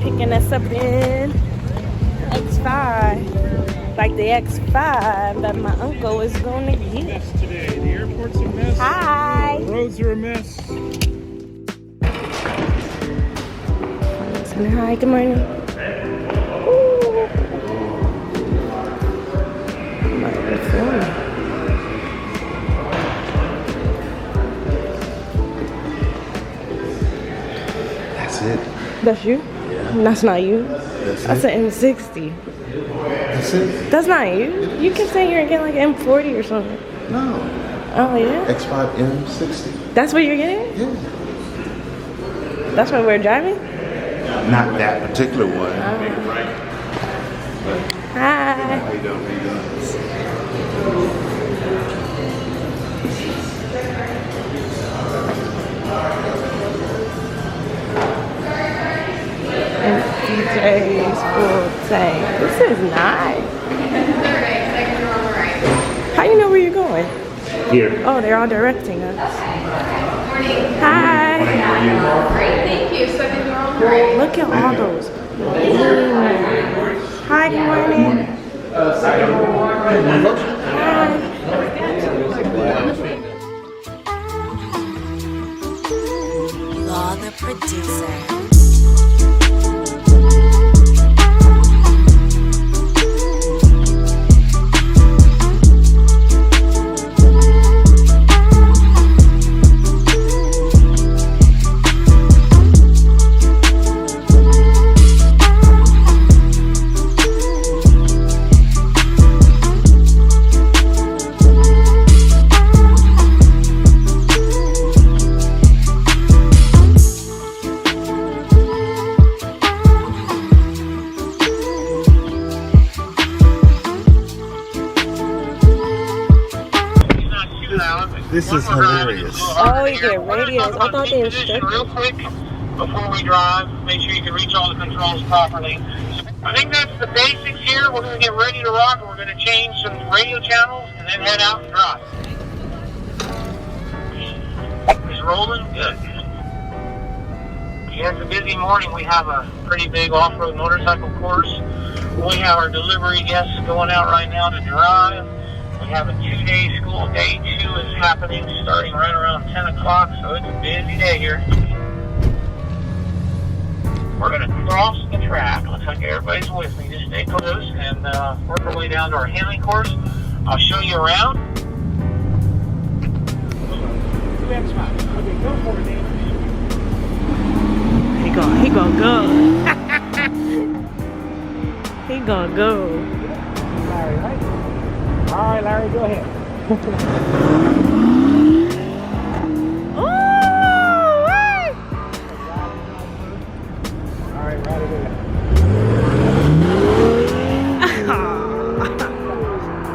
Picking us up in X5. Like the X5 that my uncle is going to get. Today. The airport's a mess. Hi. The roads are a mess. Hi, good morning. That's it. That's you? Yeah. That's not you. That's an M60. That's it? That's not you. You can say you're getting like an M40 or something. No. Oh, yeah? X5 M60. That's what you're getting? Yeah. That's what we're driving? Not that particular one. Hi. How you doing? And DJ's full tank. This is nice. How you know where you're going? Here. Oh, they're all directing us. Hi. Great, thank you. So I think we're all right. Look at all those. Hi, good morning. Law the producer. This is hilarious. Oh, you get radios. I thought they were strict. Real quick before we drive, make sure you can reach all the controls properly. I think that's the basics here. We're going to get ready to rock. We're going to change some radio channels and then head out and drive. It's rolling good. Yeah, it's a busy morning. We have a pretty big off-road motorcycle course. We have our delivery guests going out right now to drive. We have a 2-day school. Day 2 is happening starting right around 10 o'clock, so it's a busy day here. We're going to cross the track. Looks like everybody's with me. Just stay close and work our way down to our handling course. I'll show you around. Okay, go for it, Dave. He gonna go. He gonna go. Larry, right? All right, Larry, go ahead. Ooh, All right, right away.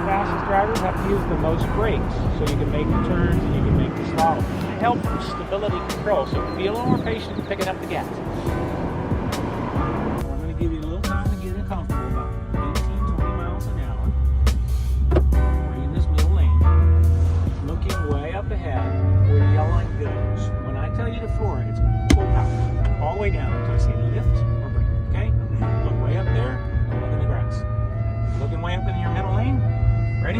Fastest drivers have to use the most brakes, so you can make the turns and you can make the slalom. It helps with stability control, so be a little more patient in picking up the gas. I'm going to give you a little time to get it comfortable, about 18-20 miles an hour. We're in this middle lane, looking way up ahead where the yellow line goes. When I tell you to floor it, it's full power, all the way down until I say lift or brake, okay? Look way up there, and look in the grass. Looking way up in your middle lane. Ready?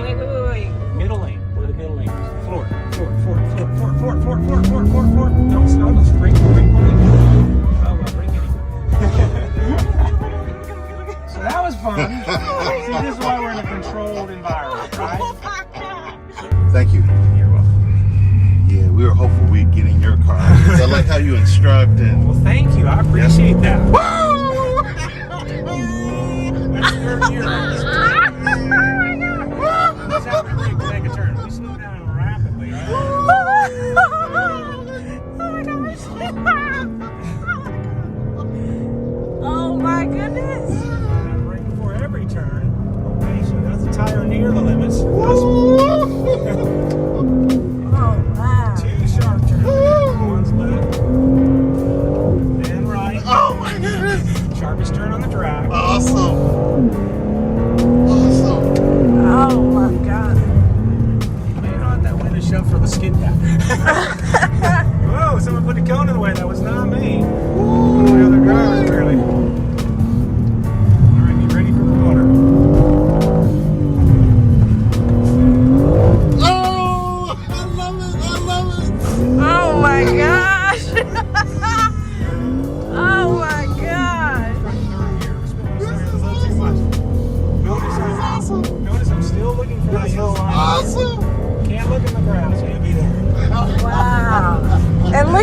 wait. Middle lane, where the middle lane is. Floor. Don't stop, let's brake. Oh, well, brake anyway. So that was fun. See, this is why we're in a controlled environment, right? Thank you. You're welcome. Yeah, we were hopeful we'd get in your car. I like how you instructed. Well, thank you. I appreciate that. Woo! That's third gear. That's how we brake to make a turn. We slow down rapidly, right? Oh my goodness. Brake before every turn. Okay, so that's the tire near the limits. Oh wow. 2 sharp turns. One's left. And right. Oh my goodness. Sharpest turn on the track. Awesome.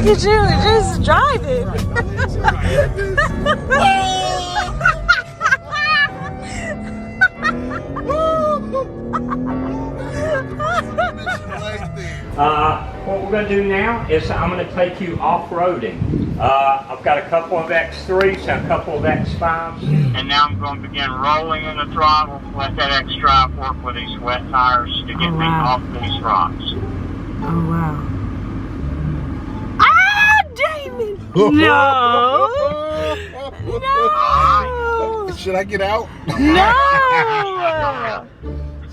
Look at you, just driving. What we're going to do now is I'm going to take you off-roading. I've got a couple of X3s and a couple of X5s. And now I'm going to begin rolling in the throttle. Let that X drive work with these wet tires to get me off these rocks. Oh, wow. Ah, Damon! No! No! Should I get out? No!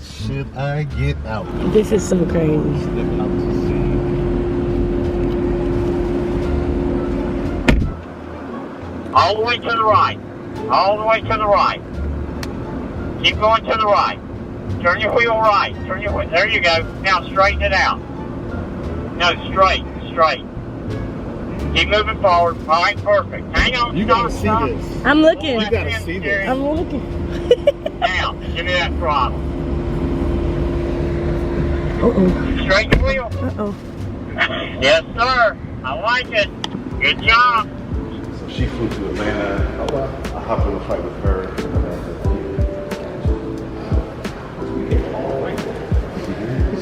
Should I get out? This is so crazy. All the way to the right. All the way to the right. Keep going to the right. Turn your wheel right. Turn your wheel. There you go. Now straighten it out. No, straight. Straight. Keep moving forward. All right, perfect. Hang on. You gotta see this. I'm looking. You gotta see this. I'm looking. Now, give me that throttle. Uh-oh. Straighten your wheel. Uh-oh. Yes, sir. I like it. Good job. So she flew to Atlanta. I hopped in a fight with her.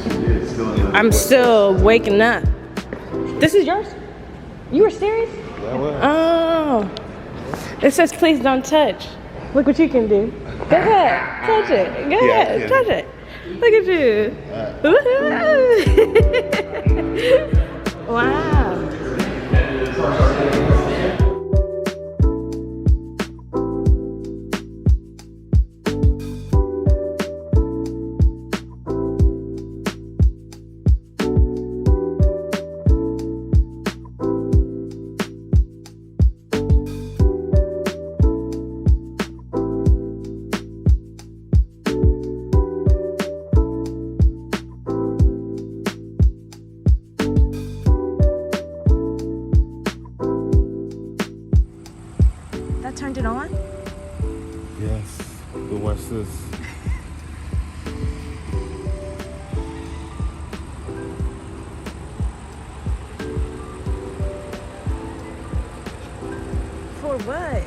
She did. Still in the I'm still waking up. This is yours? You were serious? Oh. It says please don't touch. Look what you can do. Go ahead. Touch it. Go ahead. Touch it. Look at you. Woohoo. Wow. That turned it on? Yes. But watch this. For what?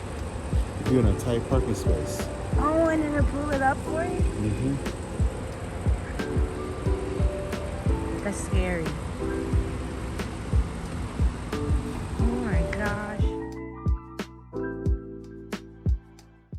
You're in a tight parking space. Oh, and then to pull it up for you? Mm-hmm. That's scary.